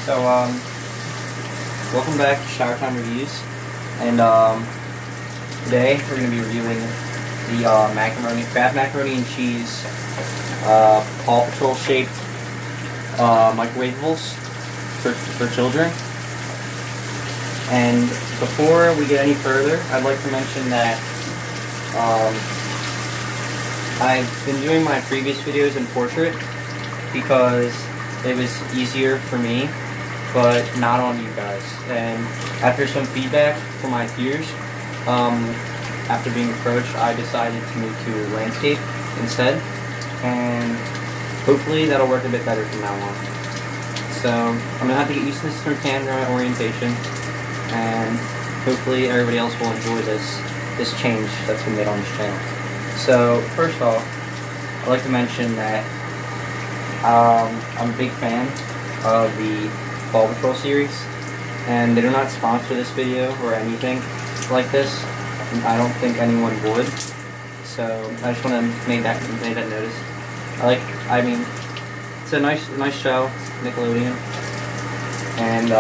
So, welcome back to Shower Time Reviews, and today we're going to be reviewing the macaroni, Kraft macaroni and cheese, Paw Patrol shaped microwavables for children. And before we get any further, I'd like to mention that I've been doing my previous videos in portrait because it was easier for me, but not on you guys. And after some feedback from my peers, after being approached, I decided to move to landscape instead, and hopefully that'll work a bit better from now on. So I'm gonna have to get used to this from camera orientation, and hopefully everybody else will enjoy this change that's been made on this channel. So first off, I'd like to mention that I'm a big fan of the Paw Patrol series, and they do not sponsor this video or anything like this, and I don't think anyone would. So I just want to make that notice. I mean, it's a nice show, Nickelodeon. And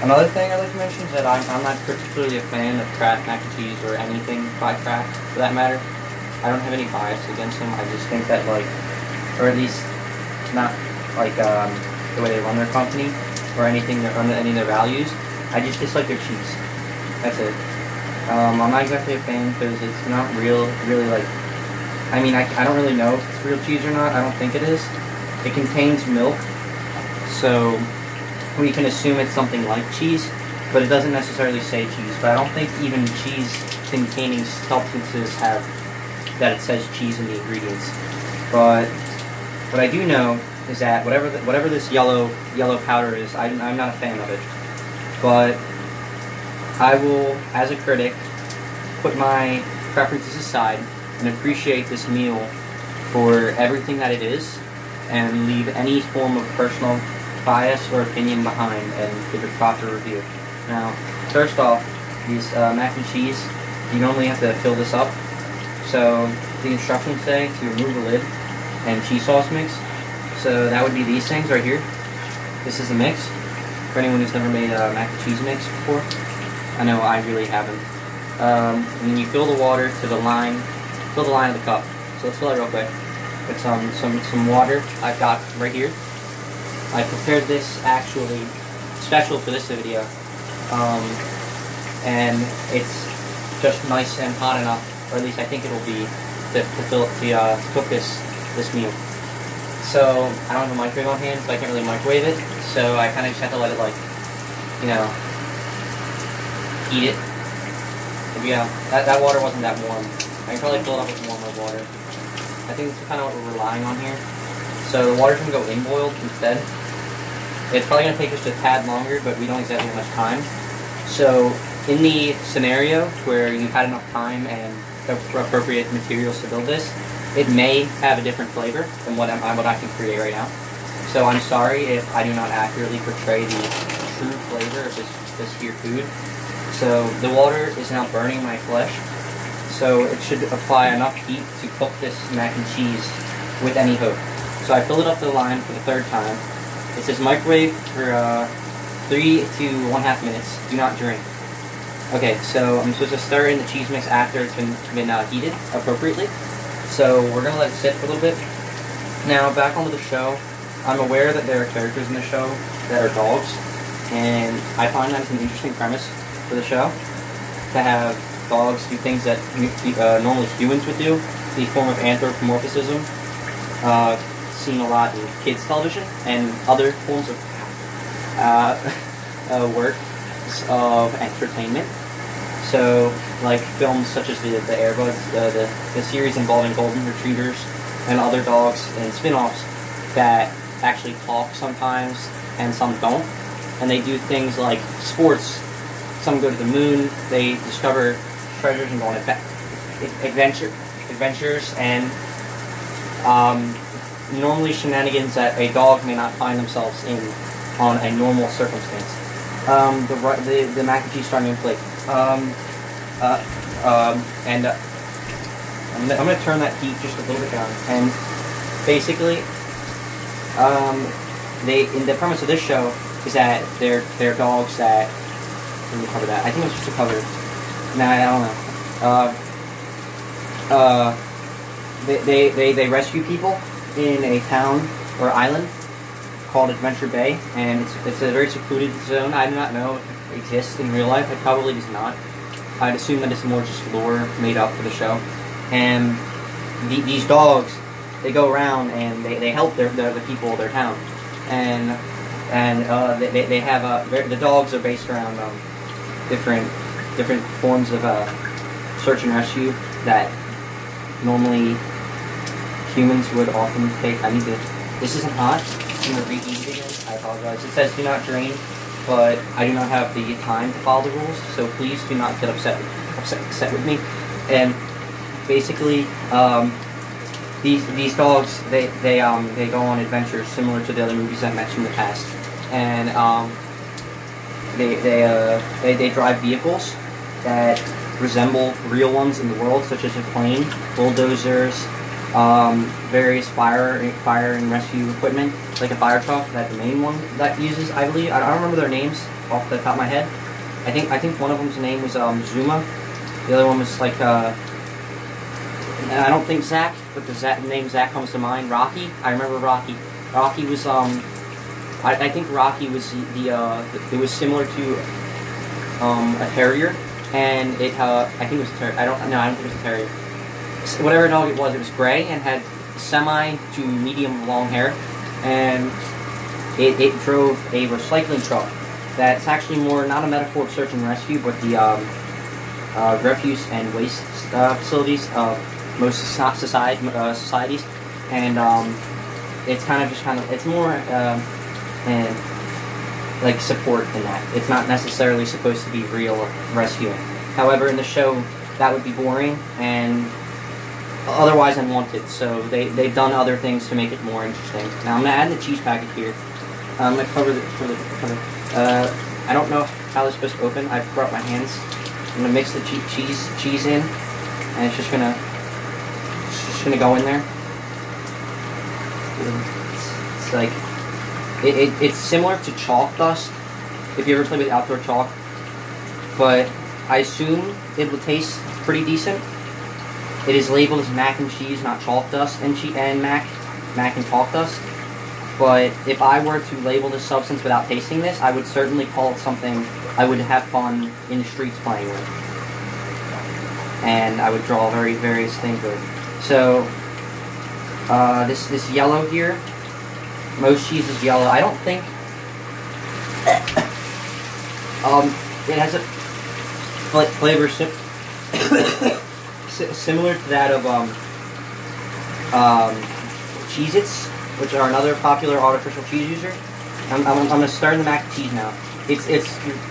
another thing I'd like to mention is that I'm not particularly a fan of Kraft mac and cheese or anything by Kraft, for that matter. I don't have any bias against them. I just think that, like, or at least not like the way they run their company or anything, any of their values. I just dislike their cheese. That's it. I'm not exactly a fan because it's not really like, I mean, I don't really know if it's real cheese or not. I don't think it is. It contains milk, so we can assume it's something like cheese, but it doesn't necessarily say cheese. But I don't think even cheese containing substances have that it says cheese in the ingredients. But what I do know is that whatever this yellow powder is, I'm not a fan of it. But I will, as a critic, put my preferences aside and appreciate this meal for everything that it is, and leave any form of personal bias or opinion behind and give a proper review. Now, first off, these mac and cheese, you normally have to fill this up. So the instructions say to remove the lid and cheese sauce mix. So that would be these things right here. This is the mix. For anyone who's never made a mac and cheese mix before, I know I really haven't. And then you fill the water to the line, fill the line of the cup. So let's fill it real quick with some water I've got right here. I prepared this actually special for this video, and it's just nice and hot enough, or at least I think it'll be, to cook this meal. So I don't have a microwave on hand, so I can't really microwave it. So I kind of just have to let it, like, you know, heat it. But yeah, that water wasn't that warm. I can probably fill it up with warmer water. I think this is kind of what we're relying on here. So the water's going to go in boiled instead. It's probably going to take just a tad longer, but we don't exactly have much time. So in the scenario where you've had enough time and appropriate materials to build this, it may have a different flavor than what I can create right now. So I'm sorry if I do not accurately portray the true flavor of this here food. So the water is now burning my flesh, so it should apply enough heat to cook this mac and cheese with any hope. So I filled it up to the line for the third time. It says microwave for 3 to 1/2 minutes. Do not drain. Okay, so I'm supposed to stir in the cheese mix after it's been heated appropriately. So we're going to let it sit for a little bit. Now, back onto the show. I'm aware that there are characters in the show that are dogs, and I find that it's an interesting premise for the show, to have dogs do things that normally humans would do, the form of anthropomorphism, seen a lot in kids television and other forms of works of entertainment. So, like films such as the Airbuds, the series involving golden retrievers and other dogs, and spin-offs that actually talk sometimes and some don't, and they do things like sports. Some go to the moon, they discover treasures and go on adventures, and normally shenanigans that a dog may not find themselves in on a normal circumstance. The mac and cheese starting to inflate. I'm going to turn that heat just a little bit down, and basically, in the premise of this show is that they're dogs that. Let me cover that. I think it's just a cover. Nah, I don't know. They rescue people in a town or island called Adventure Bay, and it's a very secluded zone. I do not know if it exists in real life. It probably does not. I'd assume that it's more just lore made up for the show. And these dogs, they go around and they help the people of their town, and they have the dogs are based around different forms of search and rescue that normally humans would often take. I need to. This isn't hot. I'm gonna reheat it again. I apologize. It says do not drain, but I do not have the time to follow the rules, so please do not get upset with me. And basically, these dogs they go on adventures similar to the other movies I mentioned in the past, and they drive vehicles that resemble real ones in the world, such as a plane, bulldozers, various fire and rescue equipment, like a fire truck that the main one that uses, I believe. I don't remember their names off the top of my head. I think one of them's name was Zuma. The other one was like I don't think Zach, but the name Zach comes to mind. Rocky. I remember Rocky. Rocky was I think Rocky was it was similar to a terrier, and I think it was a terrier. I don't think it was a terrier. Whatever dog it was gray and had semi to medium long hair, and it drove a recycling truck. That's actually more not a metaphor of search and rescue, but the refuse and waste facilities of most societies, and it's more like support than that. It's not necessarily supposed to be real rescuing. However, in the show, that would be boring and otherwise unwanted, so they've done other things to make it more interesting. Now I'm going to add the cheese packet here. I'm going to cover I don't know how this is supposed to open. I brought my hands. I'm going to mix the cheese in, and it's just going to go in there. It's like it's similar to chalk dust, if you ever play with outdoor chalk, but I assume it will taste pretty decent. It is labeled as mac and cheese, not chalk dust and mac and chalk dust. But if I were to label this substance without tasting this, I would certainly call it something I would have fun in the streets playing with, and I would draw various things with. So this yellow here, most cheese is yellow. I don't think it has a flavor similar to that of Cheez-Its, which are another popular artificial cheese user. I'm going to stir the mac and cheese now. It's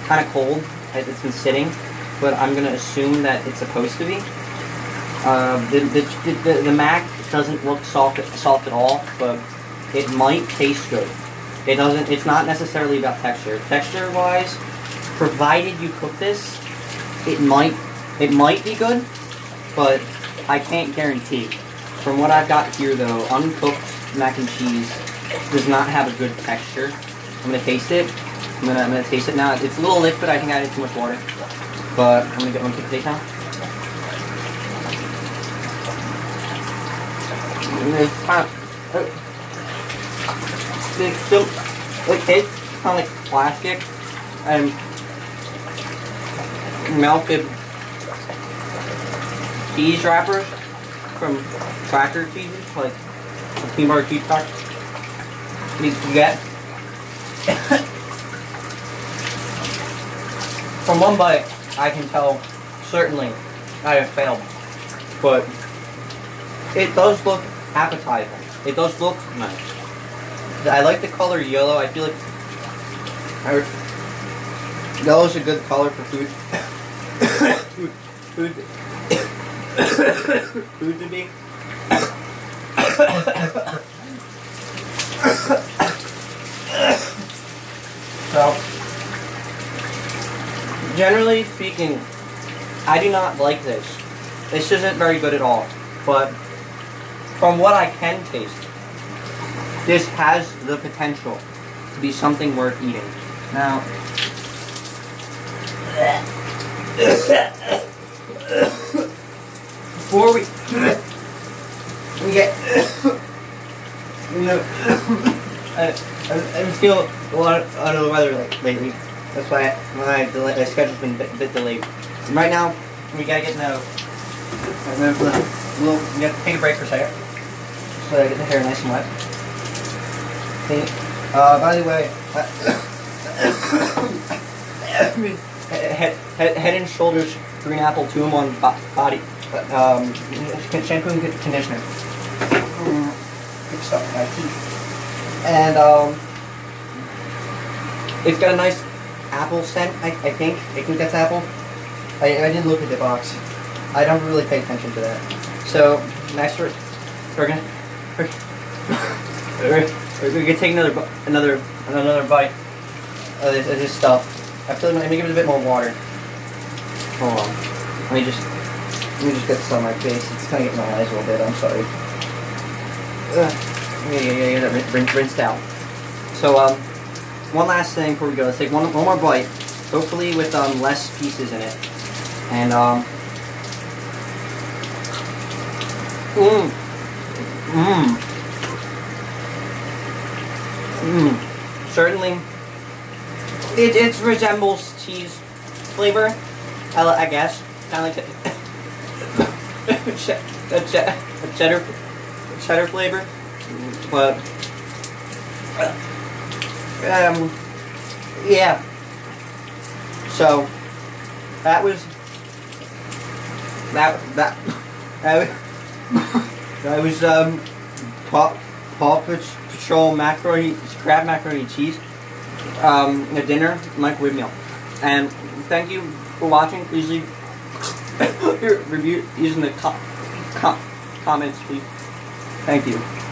kind of cold. It's been sitting, but I'm going to assume that it's supposed to be. The mac doesn't look soft at all, but it might taste good. It's not necessarily about texture. Texture-wise, provided you cook this, it might be good, but I can't guarantee. From what I've got here, though, uncooked mac and cheese does not have a good texture. I'm gonna taste it. I'm gonna taste it now. It's a little liquid. I think I added too much water, but I'm gonna take a taste now. It's kind of it tastes kind of like plastic and melted cheese wrappers from cracker cheeses, like a peanut butter cheese cracker. You get from one bite, I can tell certainly I have failed, but it does look appetizing. It does look nice. I like the color yellow. I feel like yellow is a good color for food. Food to be. So, generally speaking, I do not like this. This isn't very good at all. But from what I can taste, this has the potential to be something worth eating. Now, before we get, I feel a lot under the weather lately. That's why my schedule's been a bit delayed. And right now, we gotta get we'll get to take a break for a second, so I get the hair nice and wet. By the way, head and shoulders green apple 2-in-1 body shampoo and conditioner. Good stuff in my teeth. And it's got a nice apple scent. I think that's apple. I didn't look at the box. I don't really pay attention to that. So next we're gonna take another bite of this stuff. I feel like let me give it a bit more water. Hold on. Let me just get this on my face. It's kind of getting my eyes a little bit. I'm sorry. Yeah, rinsed out. So one last thing before we go. Let's take one more bite. Hopefully with less pieces in it. And certainly it resembles cheese flavor, I guess, kind of like a cheddar flavor, but yeah. So that was Paw Patrol macaroni, Kraft macaroni and cheese, a dinner, microwave meal. And thank you for watching. Please leave your review using the comments, please. Thank you.